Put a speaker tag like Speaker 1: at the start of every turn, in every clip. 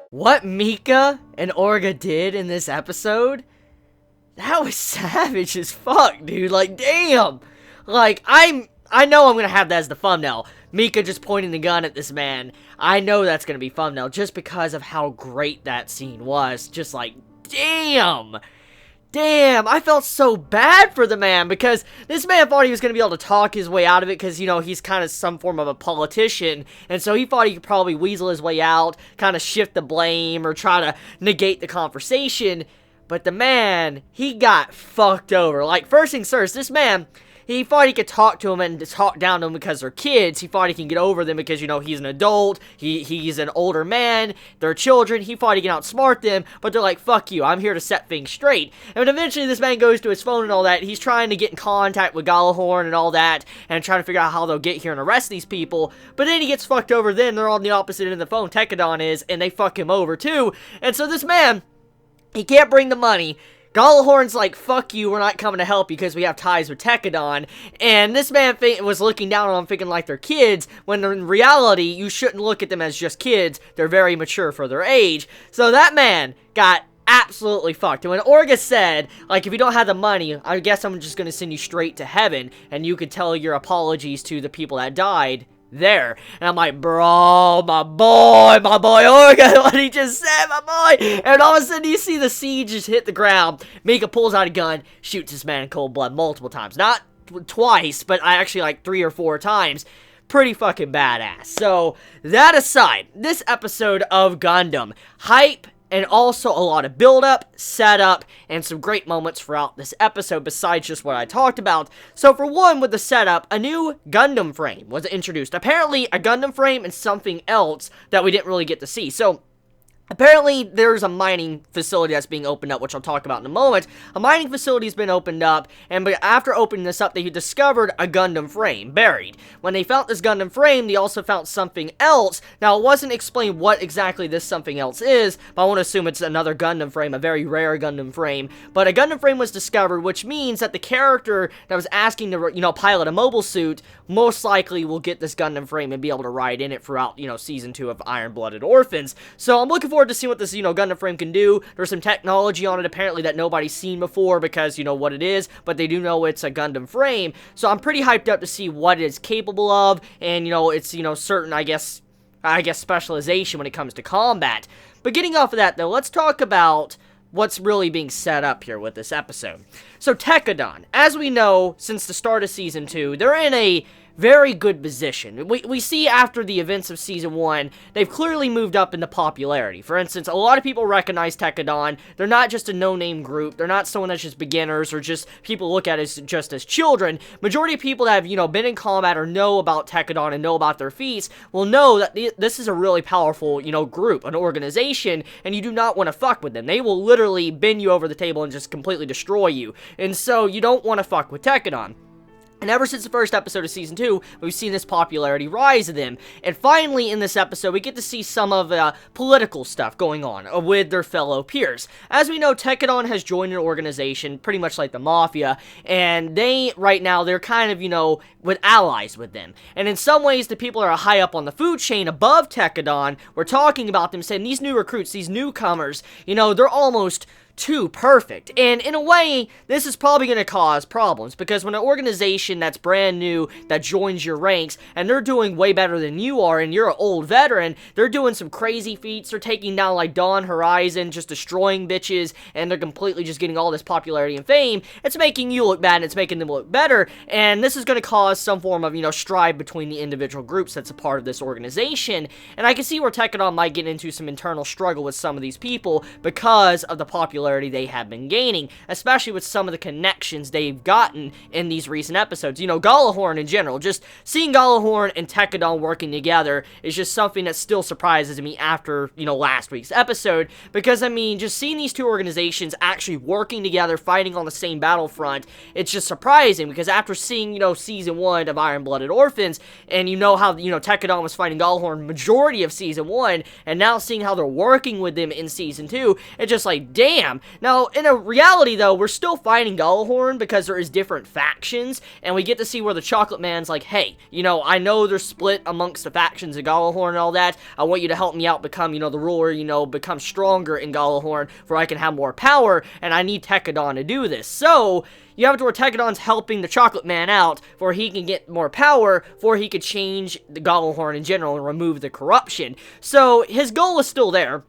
Speaker 1: What Mika and Orga did in this episode, that was savage as fuck, dude. Like, damn. Like, I know I'm gonna have that as the thumbnail. Mika just pointing the gun at this man. I know that's gonna be thumbnail just because of how great that scene was. Just like, damn. Damn, I felt so bad for the man because this man thought he was going to be able to talk his way out of it because, you know, he's kind of some form of a politician, and so he thought he could probably weasel his way out, kind of shift the blame or try to negate the conversation, but the man, he got fucked over. Like, first things first, this man, he thought he could talk to him and talk down to them because they're kids. He thought he can get over them because, you know, he's an adult. He's an older man. They're children. He thought he can outsmart them, but they're like, fuck you. I'm here to set things straight. And eventually this man goes to his phone and all that. He's trying to get in contact with Galahorn and all that and trying to figure out how they'll get here and arrest these people. But then he gets fucked over. Then they're on the opposite end of the phone. Tekadon is, and they fuck him over too. And so this man, he can't bring the money. Galahorn's like, fuck you, we're not coming to help you because we have ties with Tekadon. And this man was looking down on them thinking like they're kids, when in reality, you shouldn't look at them as just kids. They're very mature for their age. So that man got absolutely fucked. And when Orga said, like, if you don't have the money, I guess I'm just gonna send you straight to heaven, and you could tell your apologies to the people that died there. And I'm like, bro, my boy Orga, what he just said, my boy. And all of a sudden you see the seed just hit the ground. Mika pulls out a gun, shoots this man in cold blood multiple times. Not twice, but actually like 3 or 4 times. Pretty fucking badass. So, that aside, this episode of Gundam, hype, and also a lot of build-up, setup, and some great moments throughout this episode besides just what I talked about. So for one, with the setup, a new Gundam frame was introduced. Apparently, a Gundam frame and something else that we didn't really get to see. So, apparently, there's a mining facility that's being opened up, which I'll talk about in a moment. A mining facility's been opened up, and after opening this up, they discovered a Gundam frame buried. When they found this Gundam frame, they also found something else. Now, it wasn't explained what exactly this something else is, but I want to assume it's another Gundam frame, a very rare Gundam frame. But a Gundam frame was discovered, which means that the character that was asking to, you know, pilot a mobile suit most likely will get this Gundam frame and be able to ride in it throughout, you know, Season 2 of Iron-Blooded Orphans. So, I'm looking forward to see what this, you know, Gundam frame can do. There's some technology on it apparently that nobody's seen before because, you know, what it is, but they do know it's a Gundam frame. So I'm pretty hyped up to see what it is capable of, and, you know, it's, you know, certain, I guess specialization when it comes to combat. But getting off of that, though, let's talk about what's really being set up here with this episode. So Tekadon, as we know, since the start of Season 2, they're in a very good position. We see after the events of Season 1, they've clearly moved up in the popularity. For instance, a lot of people recognize Tekadon. They're not just a no-name group. They're not someone that's just beginners or just people look at as just as children. Majority of people that have, you know, been in combat or know about Tekadon and know about their feats will know that this is a really powerful, you know, group, an organization, and you do not want to fuck with them. They will literally bend you over the table and just completely destroy you. And so you don't want to fuck with Tekadon. And ever since the first episode of Season 2, we've seen this popularity rise of them. And finally, in this episode, we get to see some of the political stuff going on with their fellow peers. As we know, Tekadon has joined an organization, pretty much like the Mafia, and they, right now, they're kind of, you know, with allies with them. And in some ways, the people that are high up on the food chain above Tekadon were talking about them, saying these new recruits, these newcomers, you know, they're almost too perfect. And in a way, this is probably going to cause problems, because when an organization that's brand new, that joins your ranks, and they're doing way better than you are, and you're an old veteran, they're doing some crazy feats, they're taking down like Dawn Horizon, just destroying bitches, and they're completely just getting all this popularity and fame, it's making you look bad, and it's making them look better, and this is going to cause some form of, you know, strife between the individual groups that's a part of this organization, and I can see where Tekadon might get into some internal struggle with some of these people because of the popularity they have been gaining, especially with some of the connections they've gotten in these recent episodes. You know, Galahorn in general, just seeing Galahorn and Tekadon working together is just something that still surprises me after, you know, last week's episode, because, I mean, just seeing these two organizations actually working together, fighting on the same battlefront, it's just surprising, because after seeing, you know, Season 1 of Iron-Blooded Orphans, and you know how, you know, Tekadon was fighting Galahorn majority of Season 1, and now seeing how they're working with them in Season 2, it's just like, damn, time. Now, in a reality, though, we're still fighting Gallahorn because there is different factions, and we get to see where the Chocolate Man's like, hey, you know, I know they're split amongst the factions of Gallahorn and all that. I want you to help me out become, you know, the ruler, you know, become stronger in Gallahorn, where I can have more power, and I need Tekkadan to do this. So, you have to where Tekkadan's helping the Chocolate Man out, for he can get more power, for he could change the Gallahorn in general and remove the corruption. So, his goal is still there.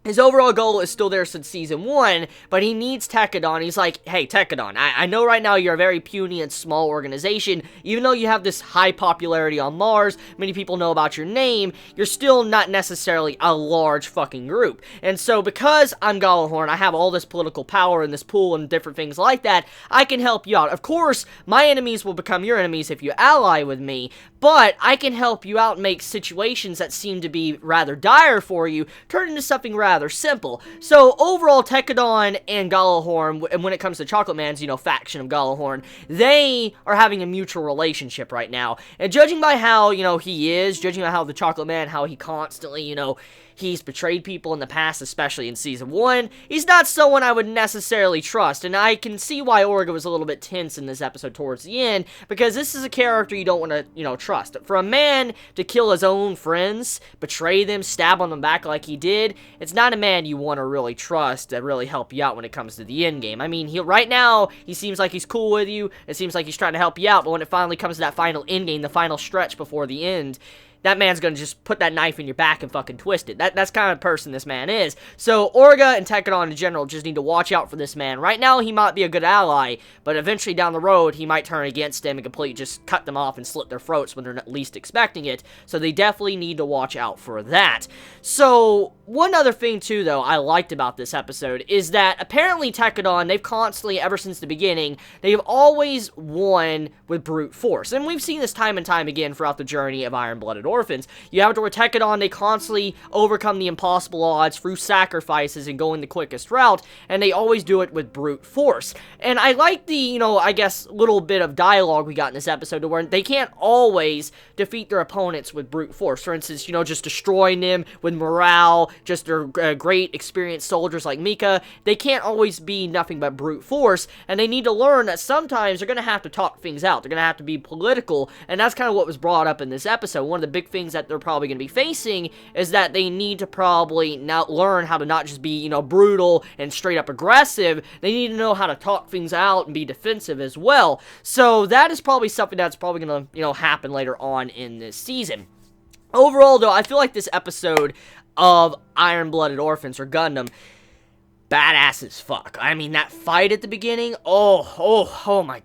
Speaker 1: His overall goal is still there since Season 1, but he needs Tekkadan. He's like, hey, Tekkadan, I know right now you're a very puny and small organization. Even though you have this high popularity on Mars, many people know about your name, you're still not necessarily a large fucking group. And so, because I'm Gallahorn, I have all this political power and this pool and different things like that, I can help you out. Of course, my enemies will become your enemies if you ally with me, but I can help you out and make situations that seem to be rather dire for you turn into something rather simple. So overall, Tekkadan and Gallahorn, and when it comes to Chocolate Man's, you know, faction of Gallahorn, they are having a mutual relationship right now. And judging by how, you know, he is, judging by how the Chocolate Man, how he constantly, you know, he's betrayed people in the past, especially in Season 1. He's not someone I would necessarily trust, and I can see why Orga was a little bit tense in this episode towards the end, because this is a character you don't want to, you know, trust. For a man to kill his own friends, betray them, stab on them back like he did, it's not a man you want to really trust to really help you out when it comes to the end game. I mean, right now, he seems like he's cool with you, it seems like he's trying to help you out, but when it finally comes to that final end game, the final stretch before the end, that man's gonna just put that knife in your back and fucking twist it. That's kind of person this man is. So, Orga and Tekkadan in general just need to watch out for this man. Right now, he might be a good ally, but eventually down the road, he might turn against them and completely just cut them off and slit their throats when they're least expecting it. So, they definitely need to watch out for that. So, one other thing, too, though, I liked about this episode is that apparently Tekkadan, they've constantly, ever since the beginning, they've always won with brute force. And we've seen this time and time again throughout the journey of Iron-Blooded Orphans. You have to protect it on, they constantly overcome the impossible odds through sacrifices and going the quickest route, and they always do it with brute force. And I like the, you know, I guess, little bit of dialogue we got in this episode to where they can't always defeat their opponents with brute force. For instance, you know, just destroying them with morale, just their great experienced soldiers like Mika. They can't always be nothing but brute force, and they need to learn that sometimes they're going to have to talk things out. They're going to have to be political, and that's kind of what was brought up in this episode. One of the big things that they're probably going to be facing is that they need to probably now learn how to not just be, you know, brutal and straight up aggressive. They need to know how to talk things out and be defensive as well. So that is probably something that's probably going to, you know, happen later on in this season. Overall, though, I feel like this episode of Iron-Blooded Orphans, or Gundam, badass as fuck. I mean, that fight at the beginning, oh my,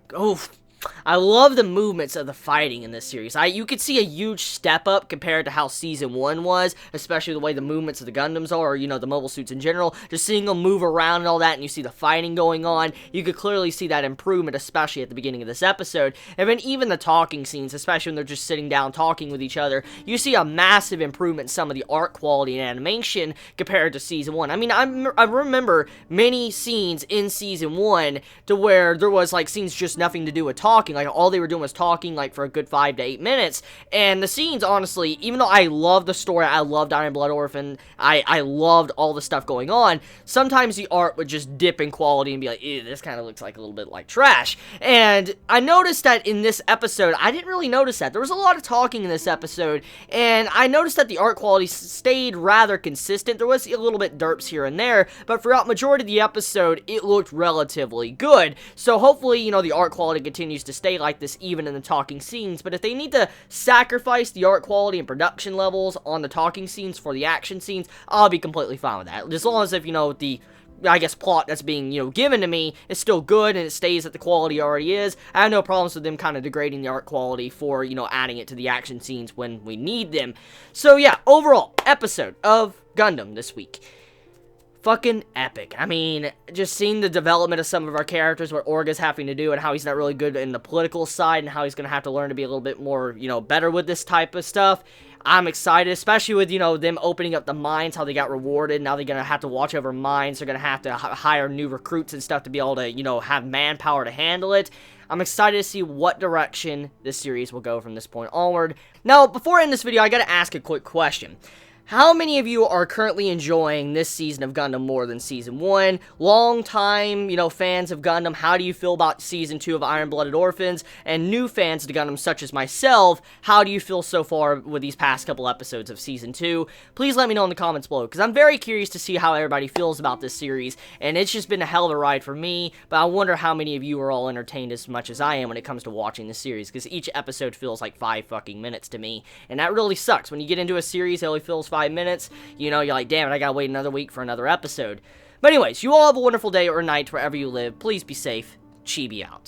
Speaker 1: I love the movements of the fighting in this series. You could see a huge step up compared to how Season 1 was, especially the way the movements of the Gundams are, or, you know, the mobile suits in general. Just seeing them move around and all that, and you see the fighting going on, you could clearly see that improvement, especially at the beginning of this episode. And then even the talking scenes, especially when they're just sitting down talking with each other, you see a massive improvement in some of the art quality and animation compared to Season 1. I mean, I remember many scenes in Season 1 to where there was, like, scenes just nothing to do with talking. Like, all they were doing was talking, like, for a good 5 to 8 minutes. And the scenes, honestly, even though I loved the story, I loved Iron-Blooded Orphan, I loved all the stuff going on, sometimes the art would just dip in quality and be like, ew, this kind of looks like a little bit like trash. And I noticed that in this episode, I didn't really notice that. There was a lot of talking in this episode, and I noticed that the art quality stayed rather consistent. There was a little bit derps here and there, but throughout majority of the episode, it looked relatively good. So hopefully, you know, the art quality continues to stay like this even in the talking scenes. But if they need to sacrifice the art quality and production levels on the talking scenes for the action scenes, I'll be completely fine with that. As long as, if, you know, the, I guess, plot that's being, you know, given to me is still good and it stays at the quality already is, I have no problems with them kind of degrading the art quality for, you know, adding it to the action scenes when we need them. So yeah, overall episode of Gundam this week, fucking epic. I mean, just seeing the development of some of our characters, what Orga's having to do, and how he's not really good in the political side, and how he's going to have to learn to be a little bit more, you know, better with this type of stuff. I'm excited, especially with, you know, them opening up the mines, how they got rewarded. Now they're going to have to watch over mines. They're going to have to hire new recruits and stuff to be able to, you know, have manpower to handle it. I'm excited to see what direction this series will go from this point onward. Now, before I end this video, I got to ask a quick question. How many of you are currently enjoying this season of Gundam more than Season 1? Long time, fans of Gundam, how do you feel about Season 2 of Iron-Blooded Orphans? And new fans of Gundam, such as myself, how do you feel so far with these past couple episodes of Season 2? Please let me know in the comments below, because I'm very curious to see how everybody feels about this series, and it's just been a hell of a ride for me, but I wonder how many of you are all entertained as much as I am when it comes to watching this series, because each episode feels like 5 fucking minutes to me, and that really sucks. When you get into a series, it only feels 5 minutes, you're like, damn it, I gotta wait another week for another episode. But anyways, you all have a wonderful day or night wherever you live. Please be safe. Chibi out.